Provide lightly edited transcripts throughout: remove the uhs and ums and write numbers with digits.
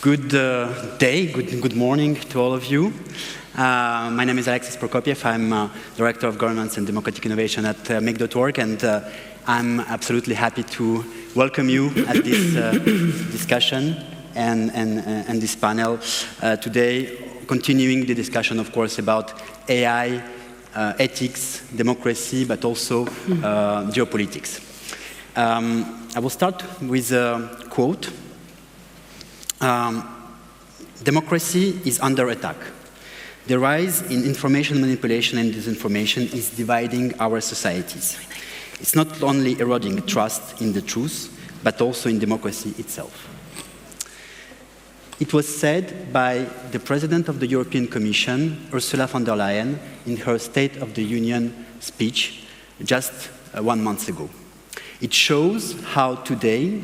Good day, good morning to all of you. My name is Alexis Prokopiev. I'm Director of Governance and Democratic Innovation at Make.org, and I'm absolutely happy to welcome you at this discussion and this panel today, continuing the discussion, of course, about AI, ethics, democracy, but also geopolitics. I will start with a quote. Democracy is under attack. The rise in information manipulation and disinformation is dividing our societies. It's not only eroding trust in the truth, but also in democracy itself. It was said by the President of the European Commission, Ursula von der Leyen, in her State of the Union speech just 1 month ago. It shows how today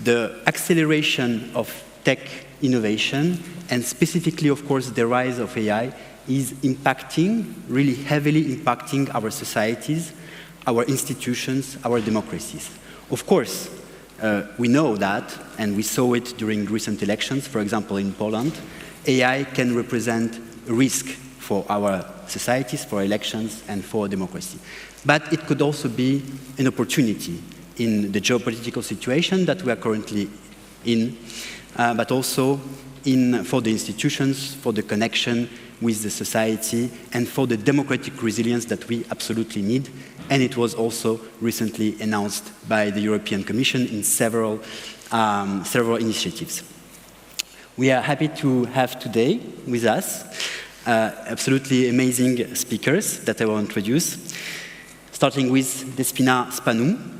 the acceleration of tech innovation, and specifically, of course, the rise of AI, is impacting, really heavily impacting our societies, our institutions, our democracies. Of course, we know that, and we saw it during recent elections, for example, in Poland, AI can represent a risk for our societies, for elections, and for democracy. But it could also be an opportunity in the geopolitical situation that we are currently in, but also for the institutions, for the connection with the society, and for the democratic resilience that we absolutely need. And it was also recently announced by the European Commission in several initiatives. We are happy to have today with us absolutely amazing speakers that I will introduce, starting with Despina Spanou,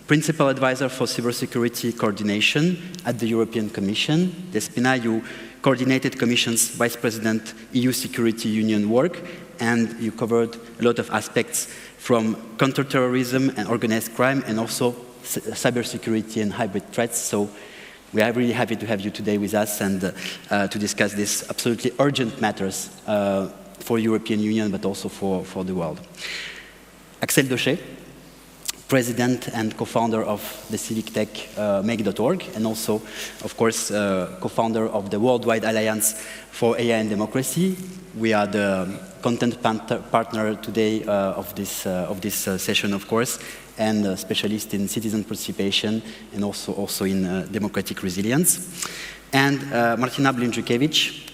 Principal Advisor for Cybersecurity Coordination at the European Commission. Despina, you coordinated Commission's Vice President EU Security Union work, and you covered a lot of aspects from counterterrorism and organized crime, and also cybersecurity and hybrid threats. So we are really happy to have you today with us and to discuss these absolutely urgent matters for European Union, but also for the world. Axel Dauchez, President and co-founder of the civic tech Make.org, and also, of course, co-founder of the Worldwide Alliance for AI and Democracy. We are the content partner today of this session, of course, and a specialist in citizen participation and also in democratic resilience. And Martyna Bildziukiewicz,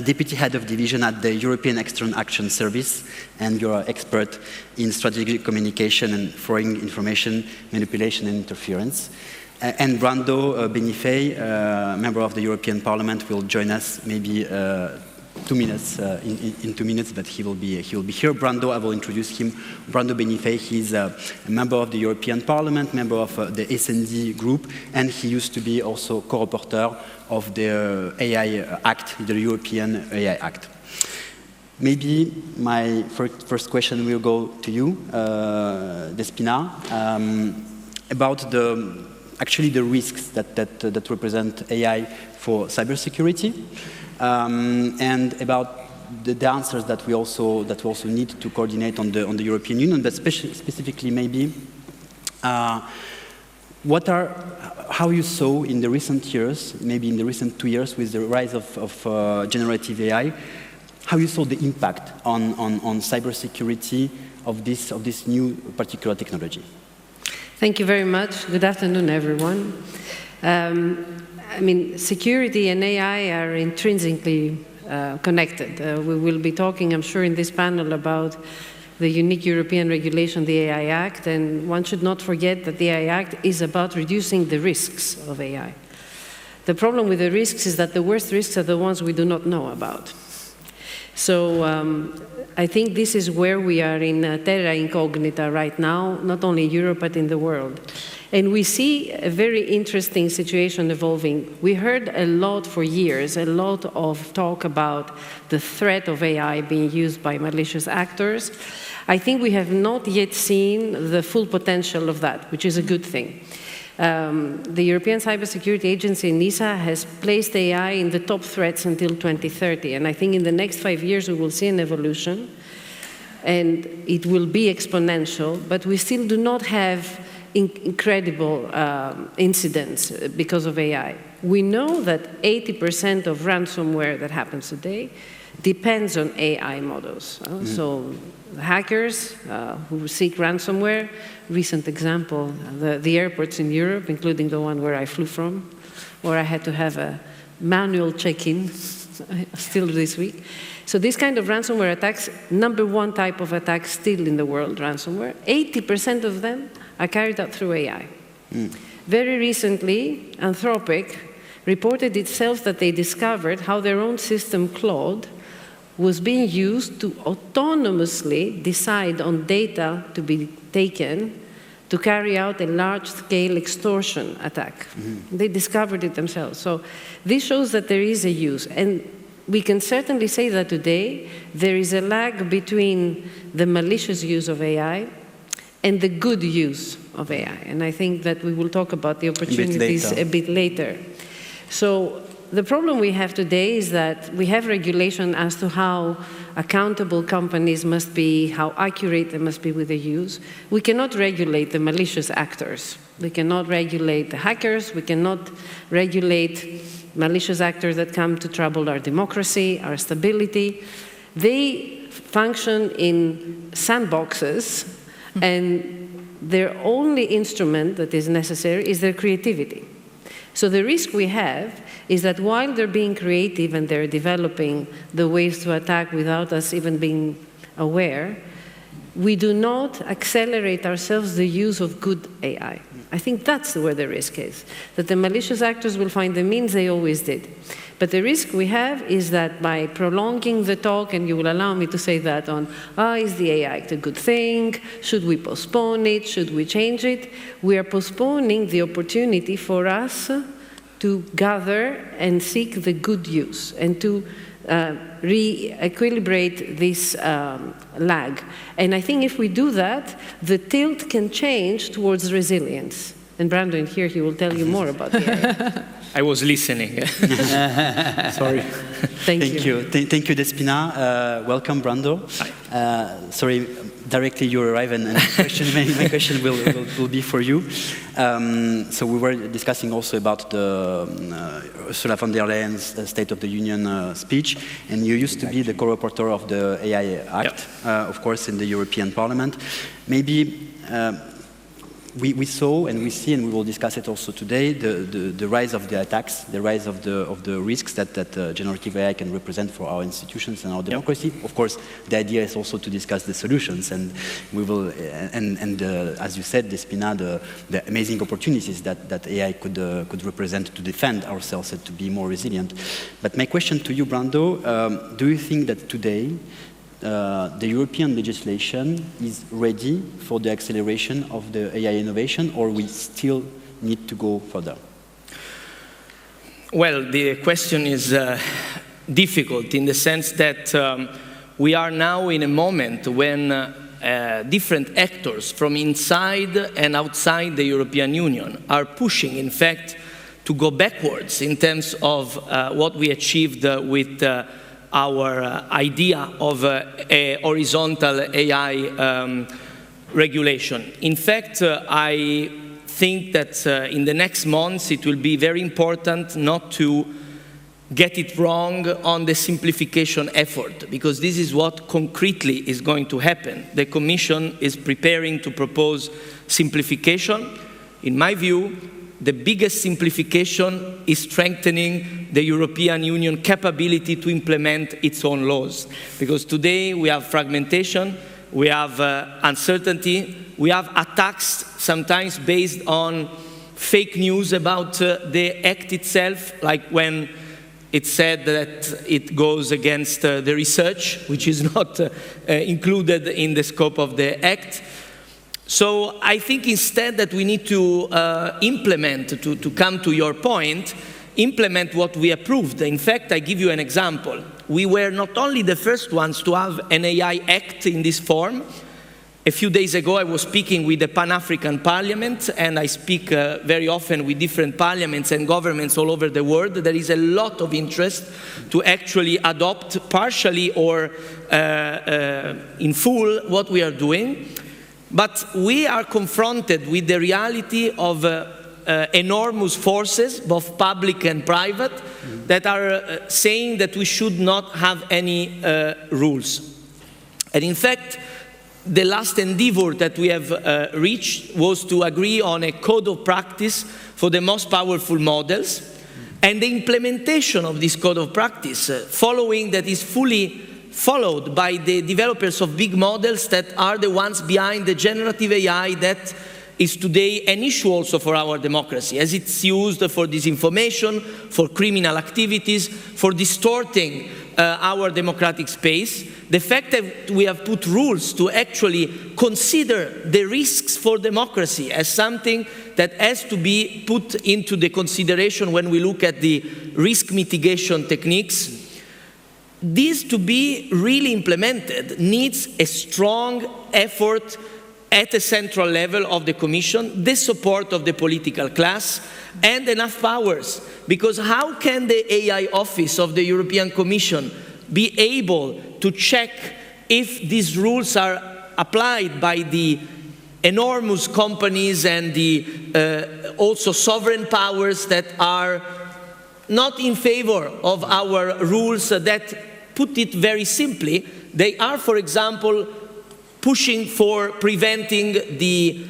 Deputy Head of Division at the European External Action Service, and you're an expert in strategic communication and foreign information manipulation and interference. And Brando Benifei, member of the European Parliament, will join us maybe 2 minutes, in 2 minutes, but he will be here. Brando, I will introduce him. Brando Benifei, he's a member of the European Parliament, member of the S&D group, and he used to be also co-rapporteur of the AI Act, the European AI Act. Maybe my first question will go to you, Despina, about actually the risks that represent AI for cybersecurity, and about the answers that we also need to coordinate on the European Union, but specifically maybe how you saw in the recent years, maybe in the recent 2 years with the rise of generative AI, how you saw the impact on cybersecurity of this new particular technology. Thank you very much. Good afternoon, everyone. I mean, security and AI are intrinsically connected. We will be talking, I'm sure, in this panel about the unique European regulation, the AI Act, and one should not forget that the AI Act is about reducing the risks of AI. The problem with the risks is that the worst risks are the ones we do not know about. So I think this is where we are in terra incognita right now, not only in Europe, but in the world. And we see a very interesting situation evolving. We heard a lot for years, a lot of talk about the threat of AI being used by malicious actors. I think we have not yet seen the full potential of that, which is a good thing. The European Cybersecurity Agency, NISA, has placed AI in the top threats until 2030. And I think in the next 5 years, we will see an evolution. And it will be exponential. But we still do not have incredible incidents because of AI. We know that 80% of ransomware that happens today depends on AI models. So hackers who seek ransomware, recent example, the airports in Europe, including the one where I flew from, where I had to have a manual check-in still this week. So this kind of ransomware attacks, number one type of attack still in the world, ransomware, 80% of them are carried out through AI. Very recently, Anthropic reported itself that they discovered how their own system, Claude, was being used to autonomously decide on data to be taken to carry out a large-scale extortion attack. They discovered it themselves. So this shows that there is a use. And we can certainly say that today there is a lag between the malicious use of AI and the good use of AI. And I think that we will talk about the opportunities a bit later. So the problem we have today is that we have regulation as to how accountable companies must be, how accurate they must be with the use. We cannot regulate the malicious actors. We cannot regulate the hackers. We cannot regulate malicious actors that come to trouble our democracy, our stability. They function in sandboxes, and their only instrument that is necessary is their creativity. So the risk we have is that while they're being creative and they're developing the ways to attack without us even being aware, we do not accelerate ourselves the use of good AI. I think that's where the risk is, that the malicious actors will find the means they always did. But the risk we have is that by prolonging the talk, and you will allow me to say that on, is the AI Act a good thing? Should we postpone it? Should we change it? We are postponing the opportunity for us to gather and seek the good use and to re-equilibrate this lag. And I think if we do that, the tilt can change towards resilience. And Brando in here, he will tell you more about the AI. I was listening. Sorry. Thank you. Thank you, Despina. Welcome, Brando. Sorry, directly you arrive, and my question will be for you. So we were discussing also about the Ursula von der Leyen's State of the Union speech, and you used to be the co-rapporteur of the AI Act, of course, in the European Parliament. Maybe we saw and we see, and we will discuss it also today, the rise of the attacks, the rise of the risks that generative AI can represent for our institutions and our democracy. Of course, the idea is also to discuss the solutions, and we will, as you said, Despina, the amazing opportunities that AI could represent to defend ourselves and to be more resilient. But my question to you, Brando, do you think that today the European legislation is ready for the acceleration of the AI innovation, or we still need to go further? Well, the question is difficult in the sense that we are now in a moment when different actors from inside and outside the European Union are pushing, in fact, to go backwards in terms of what we achieved with our idea of a horizontal AI regulation. In fact, I think that in the next months it will be very important not to get it wrong on the simplification effort, because this is what concretely is going to happen. The Commission is preparing to propose simplification. In my view, the biggest simplification is strengthening the European Union capability to implement its own laws. Because today we have fragmentation, we have uncertainty, we have attacks sometimes based on fake news about the act itself, like when it said that it goes against the research, which is not included in the scope of the act. So I think instead that we need to implement, to come to your point, implement what we approved. In fact, I give you an example. We were not only the first ones to have an AI Act in this form. A few days ago, I was speaking with the Pan-African Parliament, and I speak very often with different parliaments and governments all over the world. There is a lot of interest to actually adopt partially or in full what we are doing. But we are confronted with the reality of enormous forces, both public and private, that are saying that we should not have any rules. And in fact, the last endeavor that we have reached was to agree on a code of practice for the most powerful models, and the implementation of this code of practice, following that is fully followed by the developers of big models that are the ones behind the generative AI that is today an issue also for our democracy, as it's used for disinformation, for criminal activities, for distorting our democratic space. The fact that we have put rules to actually consider the risks for democracy as something that has to be put into the consideration when we look at the risk mitigation techniques, this to be really implemented needs a strong effort at a central level of the Commission, the support of the political class, and enough powers. Because how can the AI office of the European Commission be able to check if these rules are applied by the enormous companies and the also sovereign powers that are not in favor of our rules that, put it very simply, they are, for example, pushing for preventing the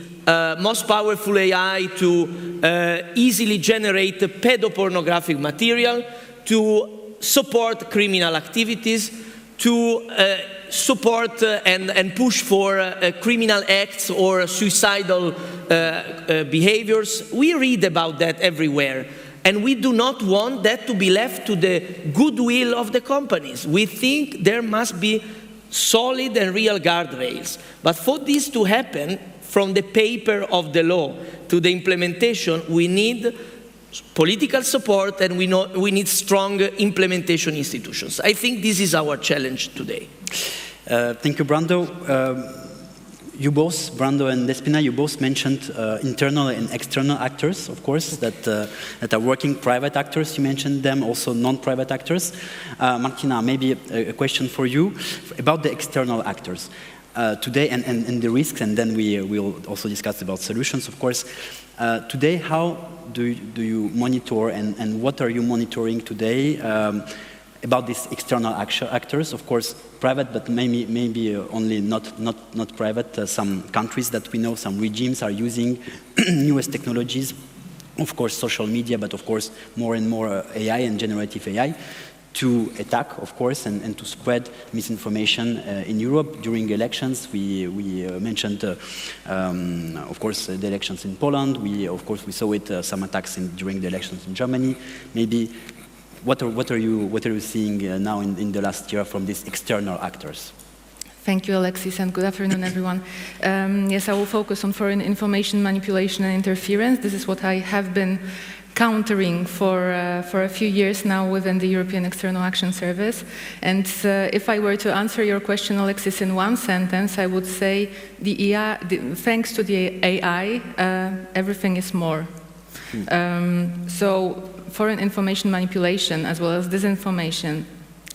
most powerful AI to easily generate pedopornographic material, to support criminal activities, to support and push for criminal acts or suicidal behaviors. We read about that everywhere. And we do not want that to be left to the goodwill of the companies. We think there must be solid and real guardrails. But for this to happen, from the paper of the law to the implementation, we need political support and we need strong implementation institutions. I think this is our challenge today. Thank you, Brando. You both, Brando and Despina, you both mentioned internal and external actors, of course, that are working, private actors, you mentioned them, also non-private actors. Martyna, maybe a question for you about the external actors. Today, and the risks, and then we will also discuss about solutions, of course. Today, how do you monitor, and what are you monitoring today about these external actors? Of course, private, but maybe only not private. Some countries that we know, some regimes are using newest technologies, of course, social media, but of course, more and more AI and generative AI, to attack, of course, and to spread misinformation in Europe during elections. We mentioned, of course, the elections in Poland. Of course, we saw it, some attacks during the elections in Germany. Maybe, what are you seeing now in the last year from these external actors? Thank you, Alexis, and good afternoon, everyone. Yes, I will focus on foreign information manipulation and interference. This is what I have been countering for a few years now within the European External Action Service. And if I were to answer your question, Alexis, in one sentence, I would say thanks to the AI, everything is more. So foreign information manipulation as well as disinformation,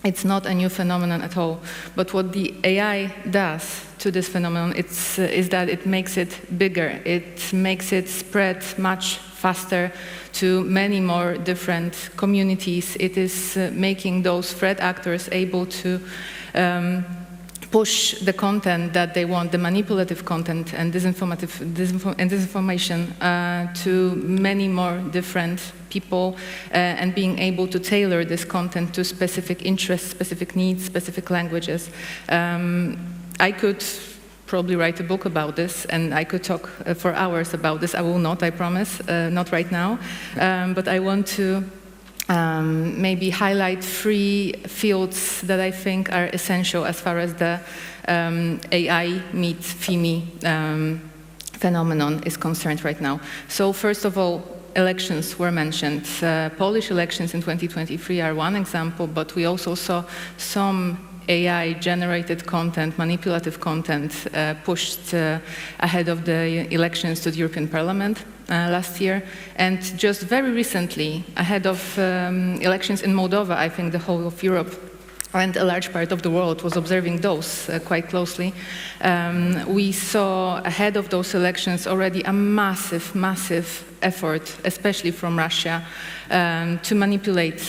it's not a new phenomenon at all. But what the AI does to this phenomenon is that it makes it bigger. It makes it spread much faster to many more different communities. It is making those threat actors able to push the content that they want, the manipulative content and disinformation to many more different people and being able to tailor this content to specific interests, specific needs, specific languages. I could probably write a book about this, and I could talk for hours about this. I will not, I promise, not right now. But I want to maybe highlight 3 fields that I think are essential as far as the AI meets FIMI phenomenon is concerned right now. So first of all, elections were mentioned. Polish elections in 2023 are one example, but we also saw some AI-generated content, manipulative content, pushed ahead of the elections to the European Parliament last year. And just very recently, ahead of elections in Moldova, I think the whole of Europe and a large part of the world was observing those quite closely, we saw ahead of those elections already a massive effort, especially from Russia, to manipulate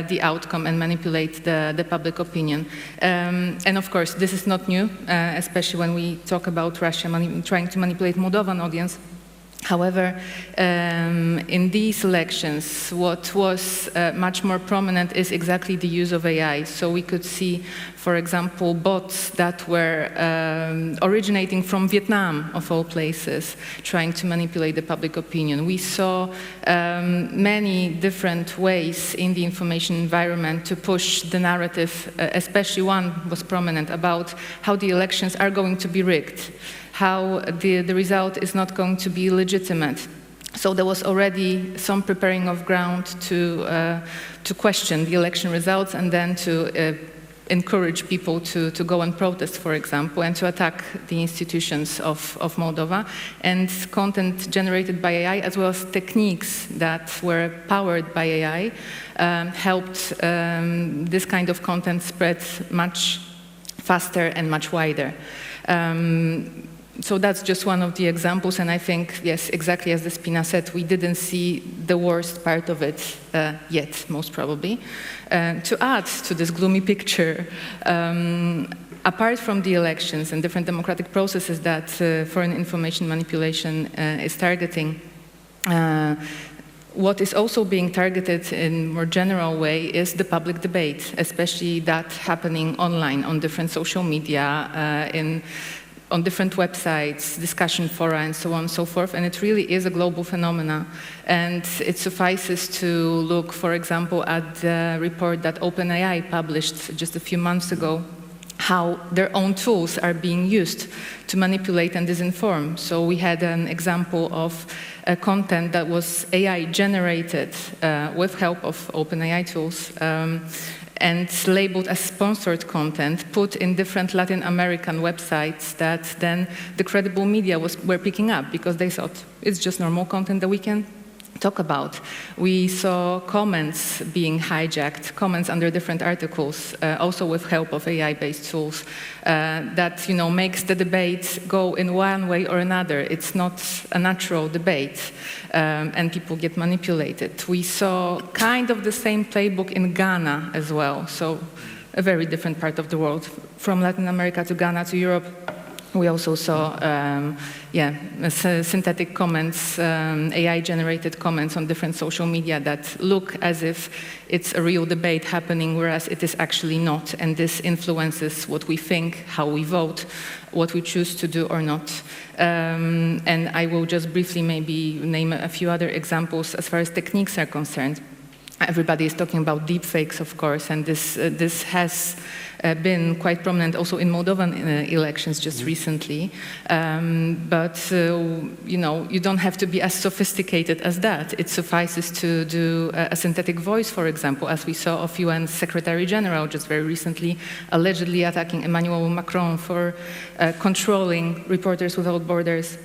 the outcome and manipulate the public opinion. And of course, this is not new, especially when we talk about Russia trying to manipulate Moldovan audience. However, in these elections, what was much more prominent is exactly the use of AI. So we could see, for example, bots that were originating from Vietnam, of all places, trying to manipulate the public opinion. We saw many different ways in the information environment to push the narrative, especially one was prominent about how the elections are going to be rigged, how the result is not going to be legitimate. So there was already some preparing of ground to question the election results and then to encourage people to go and protest, for example, and to attack the institutions of Moldova. And content generated by AI, as well as techniques that were powered by AI, helped this kind of content spread much faster and much wider. So that's just one of the examples, and I think, yes, exactly as Despina said, we didn't see the worst part of it yet, most probably. To add to this gloomy picture, apart from the elections and different democratic processes that foreign information manipulation is targeting, what is also being targeted in a more general way is the public debate, especially that happening online on different social media, on different websites, discussion fora, and so on and so forth. And it really is a global phenomenon. And it suffices to look, for example, at the report that OpenAI published just a few months ago, how their own tools are being used to manipulate and disinform. So we had an example of content that was AI generated with help of OpenAI tools, and labeled as sponsored content, put in different Latin American websites that then the credible media were picking up because they thought it's just normal content that we can talk about. We saw comments being hijacked, comments under different articles, also with help of AI-based tools, that makes the debate go in one way or another. It's not a natural debate, and people get manipulated. We saw kind of the same playbook in Ghana as well, so a very different part of the world. From Latin America to Ghana to Europe, we also saw synthetic comments, AI-generated comments on different social media that look as if it's a real debate happening, whereas it is actually not. And this influences what we think, how we vote, what we choose to do or not. And I will just briefly maybe name a few other examples as far as techniques are concerned. Everybody is talking about deepfakes, of course, and this has been quite prominent also in Moldovan elections just recently. But you don't have to be as sophisticated as that. It suffices to do a synthetic voice, for example, as we saw of UN Secretary General just very recently, allegedly attacking Emmanuel Macron for controlling Reporters Without Borders.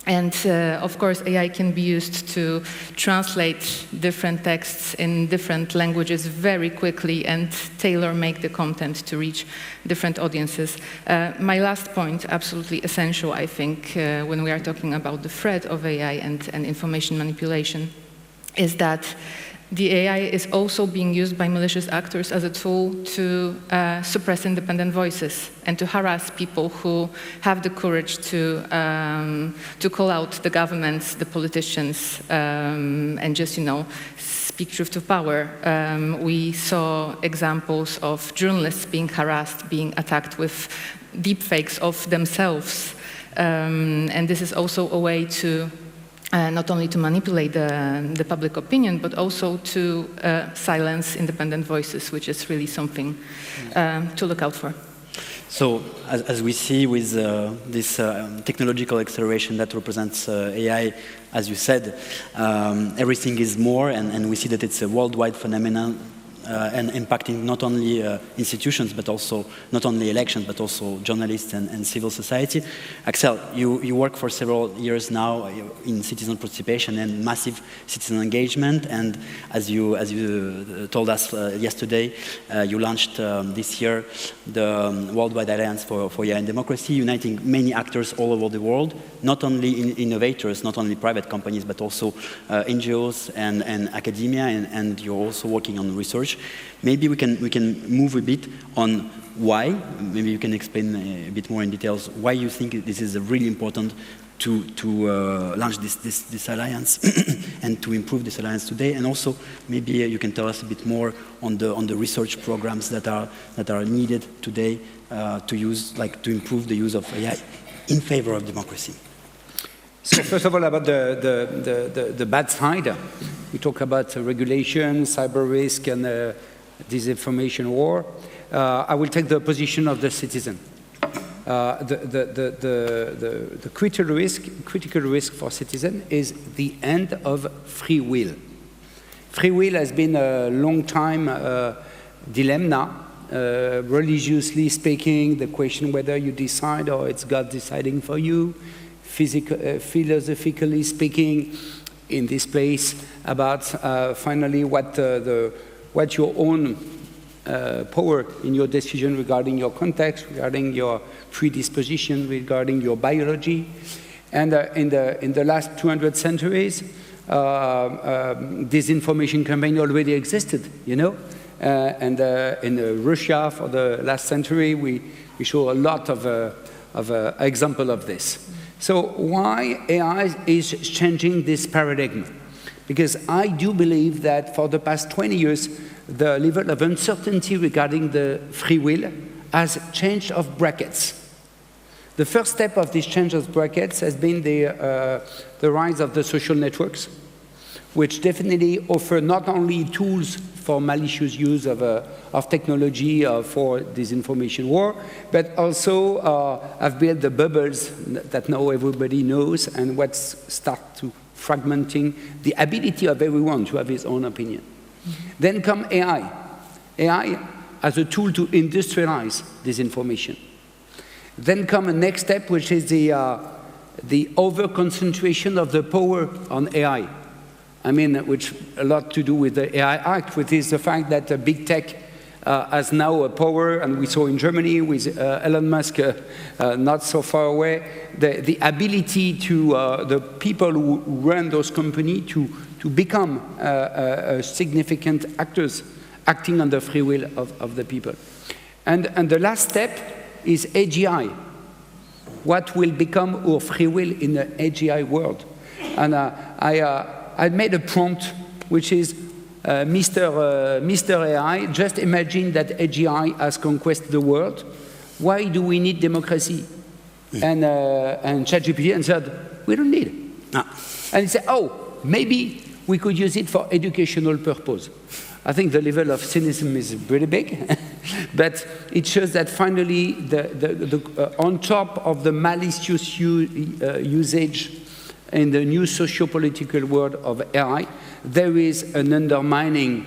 And of course, AI can be used to translate different texts in different languages very quickly and tailor-make the content to reach different audiences. My last point, absolutely essential, I think, when we are talking about the threat of AI and information manipulation, is that the AI is also being used by malicious actors as a tool to suppress independent voices and to harass people who have the courage to call out the governments, the politicians, and just, speak truth to power. We saw examples of journalists being harassed, being attacked with deepfakes of themselves. And this is also a way to not only to manipulate the public opinion, but also to silence independent voices, which is really something to look out for. So, as we see with this technological acceleration that represents AI, as you said, everything is more, and we see that it's a worldwide phenomenon and impacting not only institutions, but also not only elections, but also journalists and civil society. Axel, you work for several years now in citizen participation and massive citizen engagement, and as you told us yesterday, you launched this year the Worldwide Alliance for AI and Democracy, uniting many actors all over the world, not only innovators, not only private companies, but also NGOs and academia, and you're also working on research. Maybe we can move a bit on why. Maybe you can explain a bit more in details why you think this is really important to launch this alliance and to improve this alliance today. And also maybe you can tell us a bit more on the research programs that are needed today to improve the use of AI in favor of democracy. So first of all, about the bad side, we talk about regulation, cyber risk, and disinformation war. I will take the position of the citizen. The critical risk for citizen is the end of free will. Free will has been a long time dilemma. Religiously speaking, the question whether you decide or it's God deciding for you. Philosophically speaking, in this place, about finally what your own power in your decision regarding your context, regarding your predisposition, regarding your biology. And in the last 200 centuries, disinformation campaign already existed, you know. And in Russia, for the last century, we show a lot of example of this. So why AI is changing this paradigm? Because I do believe that for the past 20 years, the level of uncertainty regarding the free will has changed of brackets. The first step of this change of brackets has been the rise of the social networks, which definitely offer not only tools for malicious use of technology for disinformation war, but also have built the bubbles that now everybody knows and what start to fragmenting the ability of everyone to have his own opinion. Mm-hmm. Then come AI. AI as a tool to industrialize disinformation. Then come a next step, which is the over-concentration of the power on AI. I mean, which a lot to do with the AI Act, which is the fact that big tech has now a power, and we saw in Germany with Elon Musk not so far away, the ability to the people who run those companies to become significant actors acting on the free will of the people. And the last step is AGI. What will become our free will in the AGI world? And I made a prompt, which is Mr. AI, just imagine that AGI has conquered the world. Why do we need democracy? And ChatGPT answered, we don't need it. And he said, oh, maybe we could use it for educational purpose. I think the level of cynicism is pretty big, but it shows that finally, on top of the malicious usage in the new socio-political world of AI, there is an undermining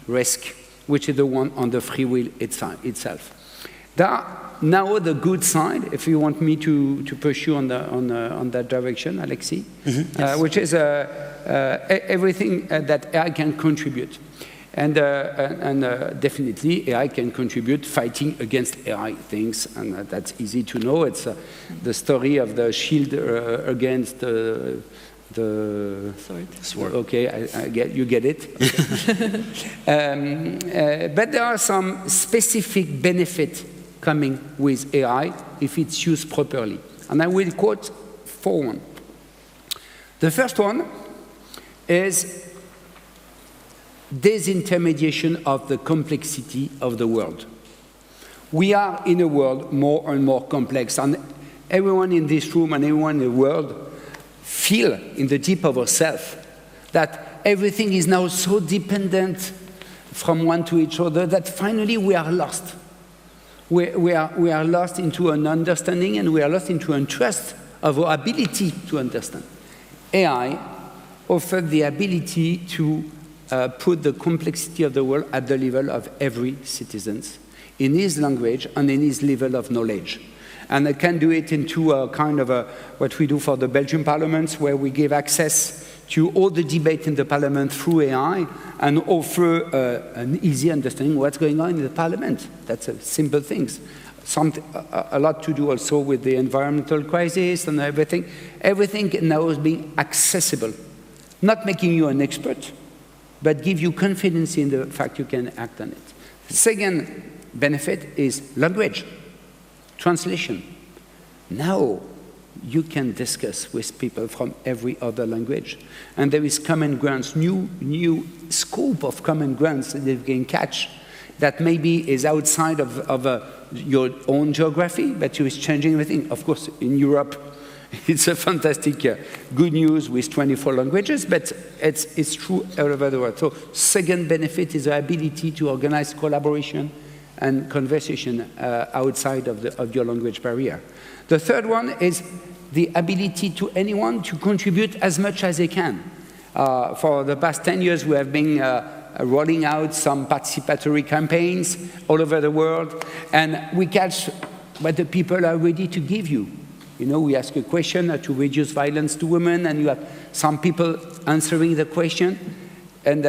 risk, which is the one on the free will itself. Now the good side, if you want me to pursue on that direction, Alexis, yes. Which is everything that AI can contribute. And definitely AI can contribute fighting against AI things, and that's easy to know. It's the story of the shield against the sword. Okay, you get it. Okay. But there are some specific benefits coming with AI if it's used properly. And I will quote 4. The first one is disintermediation of the complexity of the world. We are in a world more and more complex, and everyone in this room and everyone in the world feel in the deep of ourselves that everything is now so dependent from one to each other that finally we are lost. We are lost into an understanding, and we are lost into a trust of our ability to understand. AI offers the ability to put the complexity of the world at the level of every citizen, in his language and in his level of knowledge. And I can do it into a kind of what we do for the Belgian parliament, where we give access to all the debate in the parliament through AI and offer an easy understanding of what's going on in the parliament. That's a simple things. A lot to do also with the environmental crisis and everything. Everything now is being accessible, not making you an expert, but give you confidence in the fact you can act on it. The second benefit is language, translation. Now you can discuss with people from every other language. And there is common grounds, new scope of common grounds that you can catch that maybe is outside of your own geography, but is changing everything. Of course, in Europe, it's a fantastic good news with 24 languages, but it's true all over the world. So second benefit is the ability to organize collaboration and conversation outside of your language barrier. The third one is the ability to anyone to contribute as much as they can. For the past 10 years, we have been rolling out some participatory campaigns all over the world, and we catch what the people are ready to give you. You know, we ask a question to reduce violence to women, and you have some people answering the question. And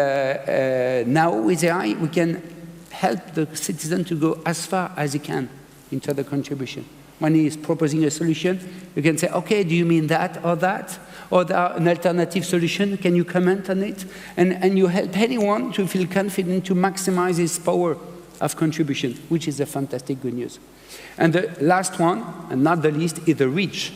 now with AI, we can help the citizen to go as far as he can into the contribution. When he is proposing a solution, you can say, okay, do you mean that? Or an alternative solution, can you comment on it? And you help anyone to feel confident to maximize his power of contribution, which is a fantastic good news. And the last one, and not the least, is the reach.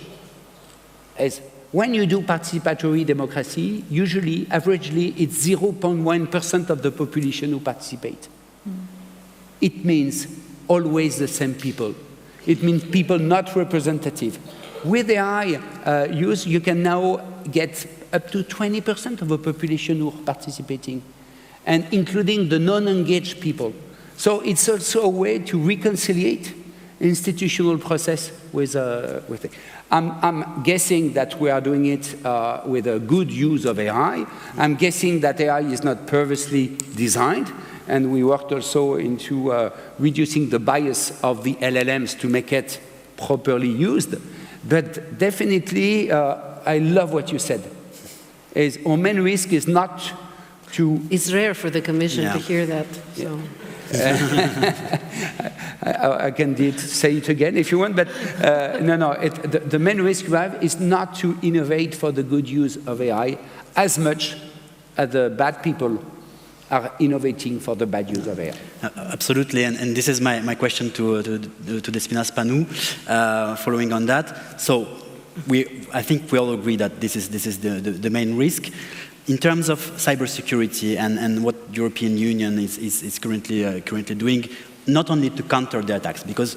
As when you do participatory democracy, usually, averagely, it's 0.1% of the population who participate. It means always the same people. It means people not representative. With AI use, you can now get up to 20% of the population who are participating, and including the non-engaged people. So it's also a way to reconciliate institutional process with it. I'm guessing that we are doing it with a good use of AI. I'm guessing that AI is not purposely designed, and we worked also into reducing the bias of the LLMs to make it properly used. But definitely, I love what you said. Our main risk is not to... It's rare for the Commission to hear that. So. I can say it again if you want, but the main risk you have is not to innovate for the good use of AI as much as the bad people are innovating for the bad use of AI. Absolutely, and this is my question to Despina Spanou, following on that. So I think we all agree that this is the main risk. In terms of cybersecurity and what European Union is currently doing, not only to counter the attacks, because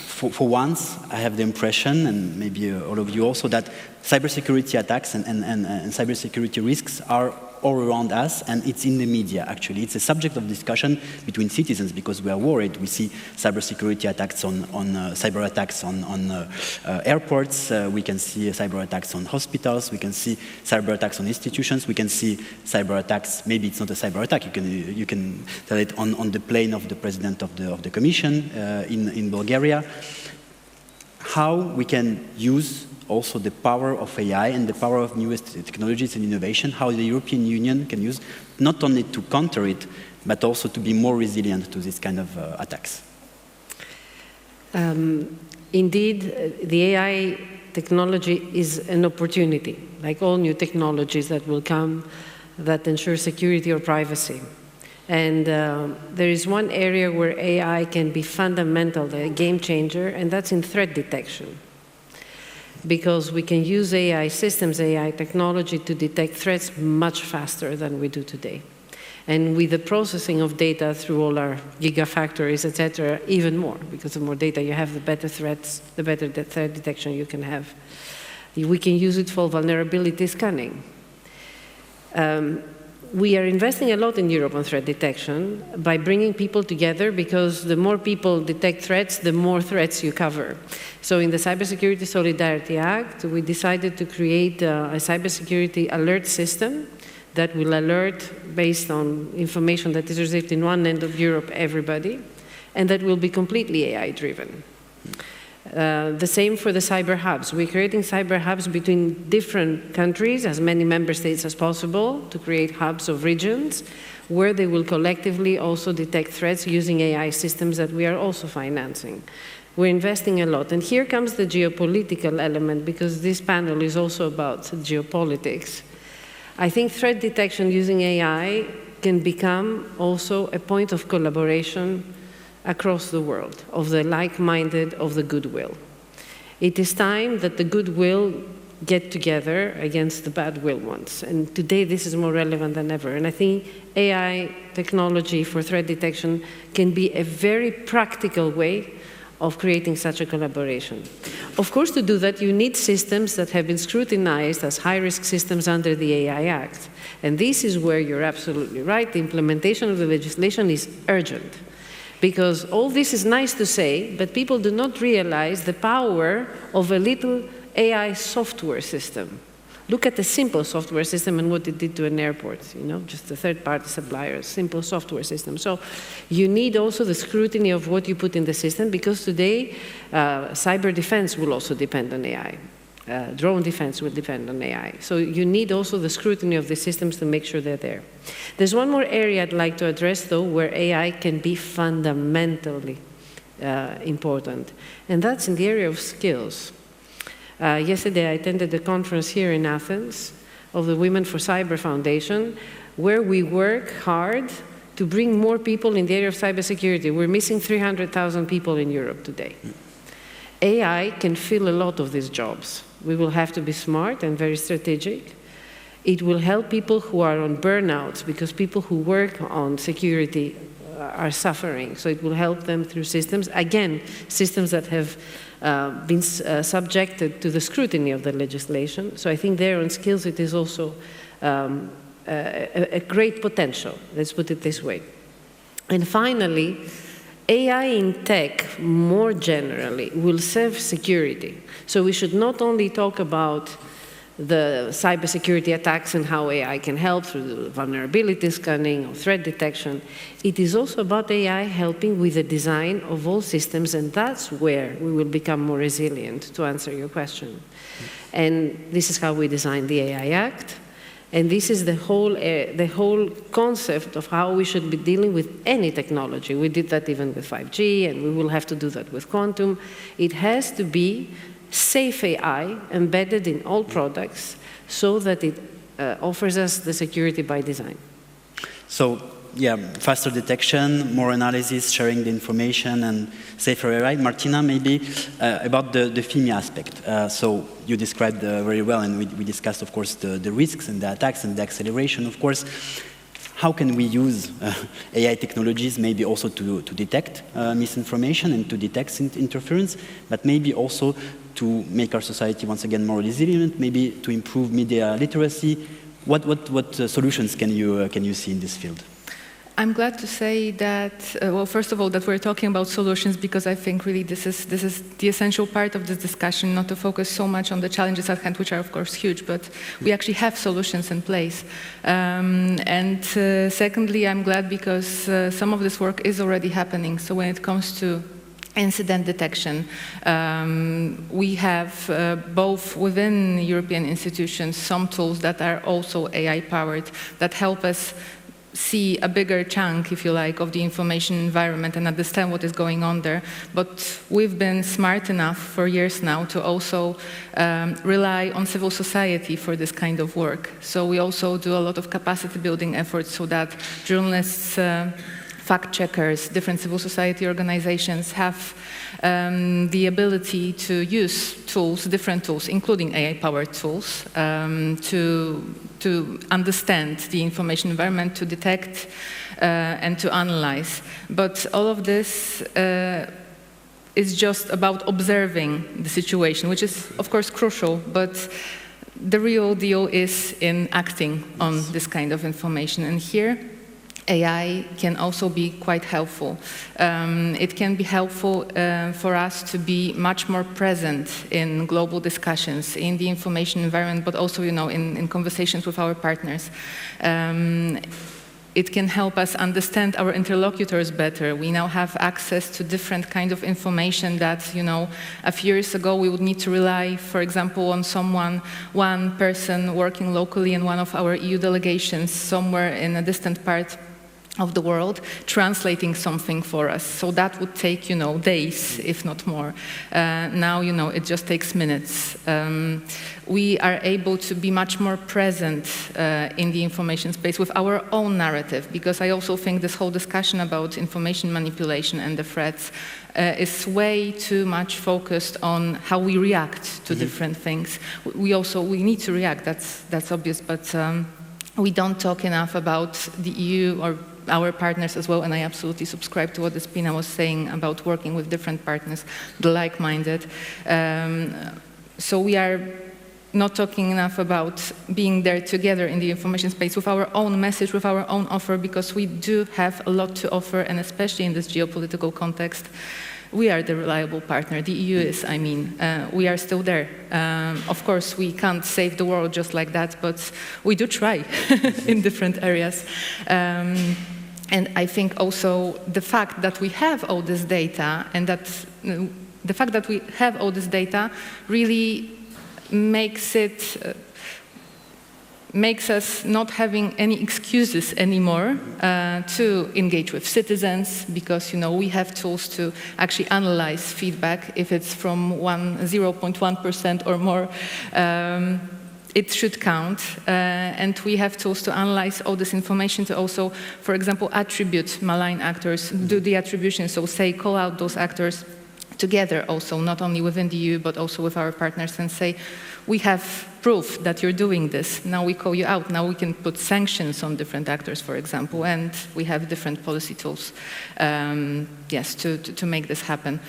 for once I have the impression, and maybe all of you also, that cybersecurity attacks and cybersecurity risks are all around us, and it's in the media, actually. It's a subject of discussion between citizens because we are worried. We see cybersecurity attacks cyber attacks on airports. We can see cyber attacks on hospitals. We can see cyber attacks on institutions. We can see cyber attacks. Maybe it's not a cyber attack. You can tell it on the plane of the president of the Commission in Bulgaria. How we can use also the power of AI and the power of newest technologies and innovation, how the European Union can use not only to counter it, but also to be more resilient to this kind of attacks. Indeed, the AI technology is an opportunity, like all new technologies that will come that ensure security or privacy. And there is one area where AI can be fundamental, a game changer, and that's in threat detection. Because we can use AI systems, AI technology to detect threats much faster than we do today. And with the processing of data through all our gigafactories, et cetera, even more, because the more data you have, the better threats, the better threat detection you can have. We can use it for vulnerability scanning. We are investing a lot in Europe on threat detection by bringing people together, because the more people detect threats, the more threats you cover. So in the Cybersecurity Solidarity Act, we decided to create a cybersecurity alert system that will alert based on information that is received in one end of Europe, everybody, and that will be completely AI-driven. The same for the cyber hubs. We're creating cyber hubs between different countries, as many member states as possible, to create hubs of regions where they will collectively also detect threats using AI systems that we are also financing. We're investing a lot. And here comes the geopolitical element, because this panel is also about geopolitics. I think threat detection using AI can become also a point of collaboration across the world, of the like-minded, of the goodwill. It is time that the goodwill get together against the bad will ones. And today this is more relevant than ever. And I think AI technology for threat detection can be a very practical way of creating such a collaboration. Of course, to do that, you need systems that have been scrutinized as high-risk systems under the AI Act. And this is where you're absolutely right. The implementation of the legislation is urgent. Because all this is nice to say, but people do not realize the power of a little AI software system. Look at the simple software system and what it did to an airport, just a third-party supplier, simple software system. So you need also the scrutiny of what you put in the system, because today cyber defense will also depend on AI. Drone defense will depend on AI. So you need also the scrutiny of the systems to make sure they're there. There's one more area I'd like to address, though, where AI can be fundamentally important, and that's in the area of skills. Yesterday, I attended a conference here in Athens of the Women for Cyber Foundation, where we work hard to bring more people in the area of cybersecurity. We're missing 300,000 people in Europe today. AI can fill a lot of these jobs. We will have to be smart and very strategic. It will help people who are on burnouts, because people who work on security are suffering. So it will help them through systems, again, systems that have been subjected to the scrutiny of the legislation. So I think there on skills it is also a great potential, let's put it this way. And finally, AI in tech, more generally, will serve security. So we should not only talk about the cybersecurity attacks and how AI can help through the vulnerability scanning or threat detection. It is also about AI helping with the design of all systems, and that's where we will become more resilient, to answer your question. And this is how we designed the AI Act, and this is the whole concept of how we should be dealing with any technology. We did that even with 5G, and we will have to do that with quantum. It has to be safe AI embedded in all products so that it offers us the security by design. So, yeah, faster detection, more analysis, sharing the information, and safer AI. Martyna, maybe about the FIMI aspect. So you described very well, and we discussed, of course, the risks and the attacks and the acceleration, of course. How can we use AI technologies maybe also to detect misinformation and to detect interference, but maybe also to make our society once again more resilient, maybe to improve media literacy? What solutions can you see in this field? I'm glad to say that, well, first of all, that we're talking about solutions, because I think really this is the essential part of this discussion, not to focus so much on the challenges at hand, which are of course huge, but we actually have solutions in place. Secondly, I'm glad because some of this work is already happening. So when it comes to incident detection, we have both within European institutions some tools that are also AI-powered that help us see a bigger chunk, if you like, of the information environment and understand what is going on there. But we've been smart enough for years now to also rely on civil society for this kind of work. So we also do a lot of capacity building efforts so that journalists, fact checkers, different civil society organizations have the ability to use tools, different tools, including AI-powered tools, to understand the information environment, to detect and to analyze. But all of this is just about observing the situation, which is, of course, crucial, but the real deal is in acting on this kind of information. And here, AI can also be quite helpful. It can be helpful for us to be much more present in global discussions, in the information environment, but also, in conversations with our partners. It can help us understand our interlocutors better. We now have access to different kinds of information that, a few years ago we would need to rely, for example, on one person working locally in one of our EU delegations somewhere in a distant part of the world, translating something for us. So that would take, days, if not more. Now, it just takes minutes. We are able to be much more present in the information space with our own narrative, because I also think this whole discussion about information manipulation and the threats is way too much focused on how we react to different things. We need to react, that's obvious, but we don't talk enough about the EU or our partners as well, and I absolutely subscribe to what Despina was saying about working with different partners, the like-minded. So we are not talking enough about being there together in the information space with our own message, with our own offer, because we do have a lot to offer, and especially in this geopolitical context, we are the reliable partner. The EU is, we are still there. Of course, we can't save the world just like that, but we do try in different areas. And I think also the fact that we have all this data, and that the fact that we have all this data really makes us not having any excuses anymore to engage with citizens, because we have tools to actually analyze feedback. If it's from 0.1% or more, it should count, and we have tools to analyze all this information to also, for example, attribute malign actors, do the attribution, so call out those actors together also, not only within the EU, but also with our partners, and say, we have proof that you're doing this, now we call you out, now we can put sanctions on different actors, for example, and we have different policy tools, to make this happen.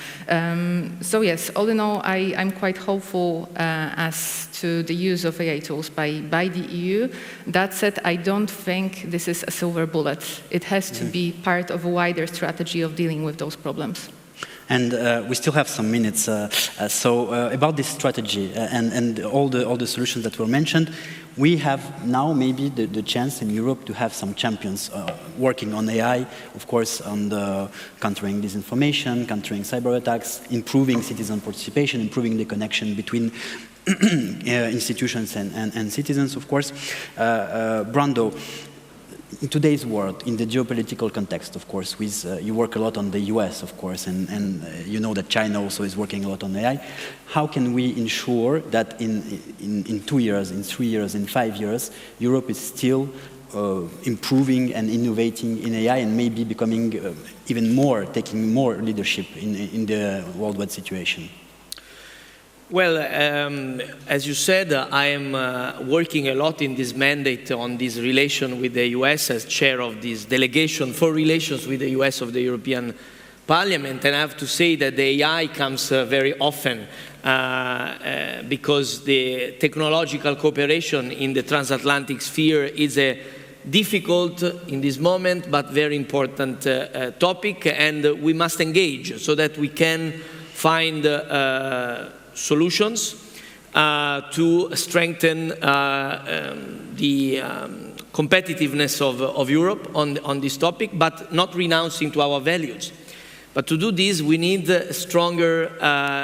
So yes, all in all, I'm quite hopeful as to the use of AI tools by the EU. That said, I don't think this is a silver bullet. It has to be part of a wider strategy of dealing with those problems. And we still have some minutes. About this strategy and all the solutions that were mentioned, we have now maybe the chance in Europe to have some champions working on AI, of course, on the countering disinformation, countering cyber attacks, improving citizen participation, improving the connection between institutions and citizens, of course. Brando, in today's world, in the geopolitical context, of course, you work a lot on the US, of course, and you know that China also is working a lot on AI. How can we ensure that in 2 years, in 3 years, in 5 years, Europe is still improving and innovating in AI and maybe becoming even more, taking more leadership in the worldwide situation? Well, as you said, I am working a lot in this mandate on this relation with the US as chair of this delegation for relations with the US of the European Parliament. And I have to say that the AI comes very often because the technological cooperation in the transatlantic sphere is a difficult in this moment but very important topic, and we must engage so that we can find solutions to strengthen the competitiveness of Europe on this topic, but not renouncing to our values. But to do this, we need stronger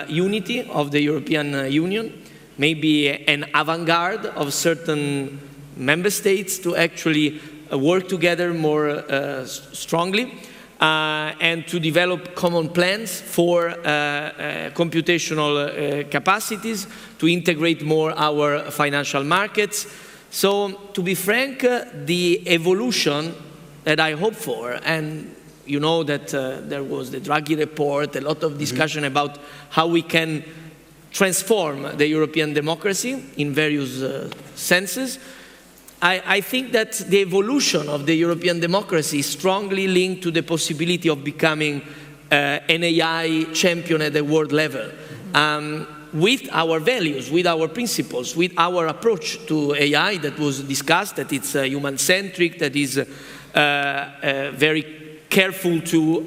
unity of the European Union, maybe an avant-garde of certain member states to actually work together more strongly, and to develop common plans for computational capacities, to integrate more our financial markets. So, to be frank, the evolution that I hope for, and you know that there was the Draghi report, a lot of discussion about how we can transform the European democracy in various senses. I think that the evolution of the European democracy is strongly linked to the possibility of becoming an AI champion at the world level. With our values, with our principles, with our approach to AI that was discussed, that it's human-centric, that is very careful to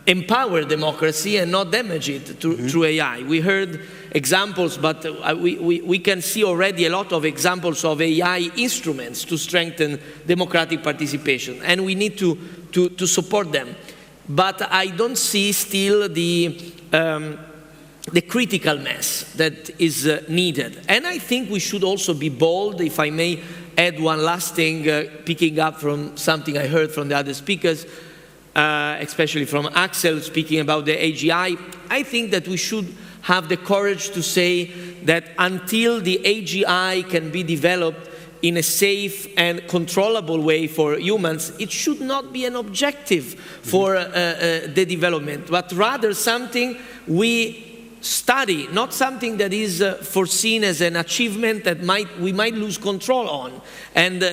empower democracy and not damage it through AI. We heard examples, but we can see already a lot of examples of AI instruments to strengthen democratic participation, and we need to support them. But I don't see still the critical mass that is needed. And I think we should also be bold, if I may add one last thing, picking up from something I heard from the other speakers, especially from Axel speaking about the AGI. I think that we should have the courage to say that until the AGI can be developed in a safe and controllable way for humans, it should not be an objective for the development, but rather something we study, not something that is foreseen as an achievement that we might lose control on. And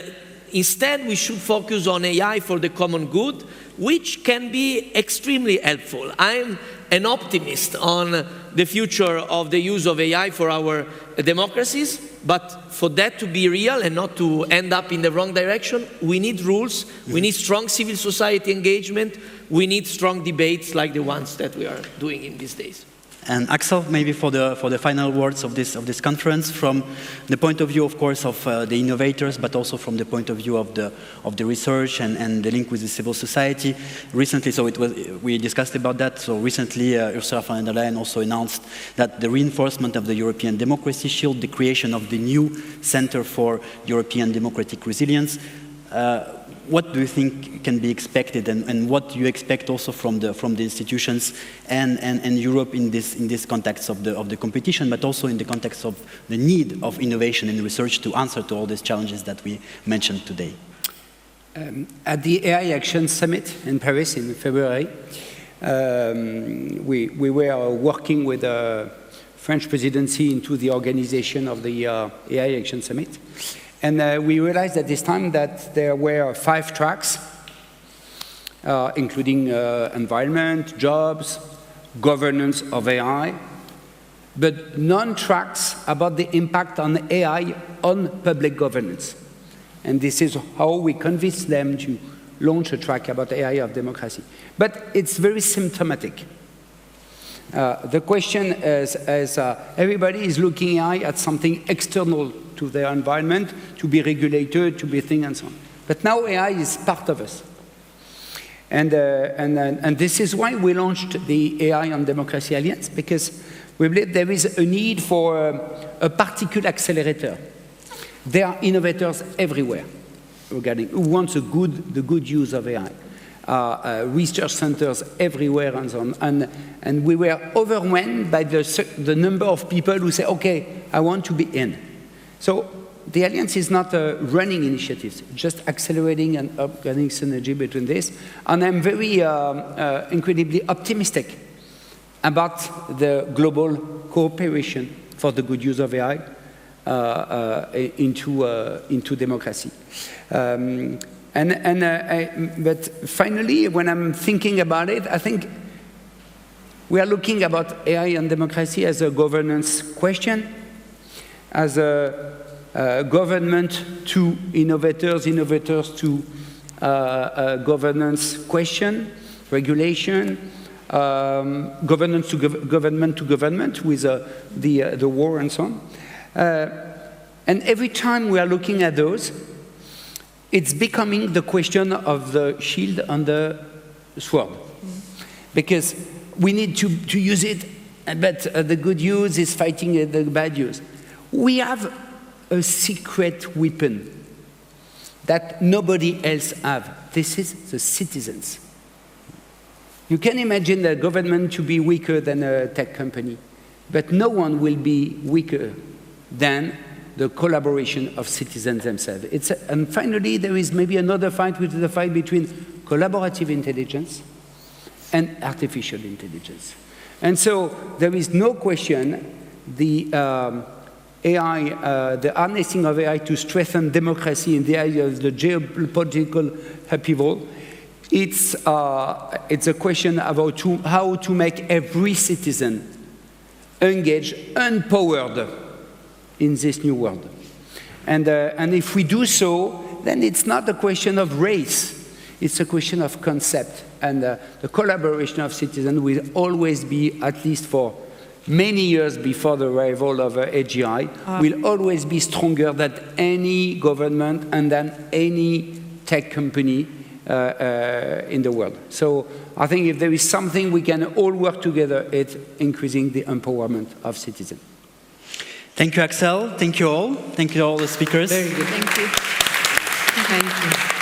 instead, we should focus on AI for the common good, which can be extremely helpful. I'm an optimist on the future of the use of AI for our democracies, but for that to be real and not to end up in the wrong direction, we need rules, we need strong civil society engagement, we need strong debates like the ones that we are doing in these days. And Axel, maybe for the final words of this conference, from the point of view, of course, of the innovators, but also from the point of view of the research and the link with the civil society. Recently, we discussed about that. So recently, Ursula von der Leyen also announced that the reinforcement of the European Democracy Shield, the creation of the new Center for European Democratic Resilience. What do you think can be expected, and what do you expect also from the institutions and Europe in this context of the competition, but also in the context of the need of innovation and research to answer to all these challenges that we mentioned today? At the AI Action Summit in Paris in February, we were working with the French presidency into the organization of the AI Action Summit. And we realized at this time that there were 5 tracks, including environment, jobs, governance of AI, but none tracks about the impact on AI on public governance. And this is how we convinced them to launch a track about AI of democracy. But it's very symptomatic. The question is, everybody is looking at something external to their environment, to be regulated, to be thing and so on. But now AI is part of us. And this is why we launched the AI on Democracy Alliance, because we believe there is a need for a particular accelerator. There are innovators everywhere regarding who wants the good use of AI. Research centers everywhere and so on. And we were overwhelmed by the number of people who say, okay, I want to be in. So the Alliance is not running initiatives, just accelerating and getting synergy between this. And I'm very incredibly optimistic about the global cooperation for the good use of AI into democracy. But finally, when I'm thinking about it, I think we are looking about AI and democracy as a governance question, as a government to innovators, innovators to governance question, regulation, governance to government with the war and so on. And every time we are looking at those, it's becoming the question of the shield and the sword. Because we need to use it, but the good use is fighting the bad use. We have a secret weapon that nobody else has. This is the citizens. You can imagine the government to be weaker than a tech company, but no one will be weaker than the collaboration of citizens themselves. And finally, there is maybe another fight, which is the fight between collaborative intelligence and artificial intelligence. And so there is no question the AI, the harnessing of AI to strengthen democracy in the area of the geopolitical upheaval, it's a question about how to make every citizen engaged, empowered in this new world. And if we do so, then it's not a question of race. It's a question of concept. And the collaboration of citizens will always be, at least for many years before the arrival of AGI, will always be stronger than any government and than any tech company in the world. So I think if there is something we can all work together, it's increasing the empowerment of citizens. Thank you, Axel. Thank you all. Thank you to all the speakers. Very good. Thank you. Thank you.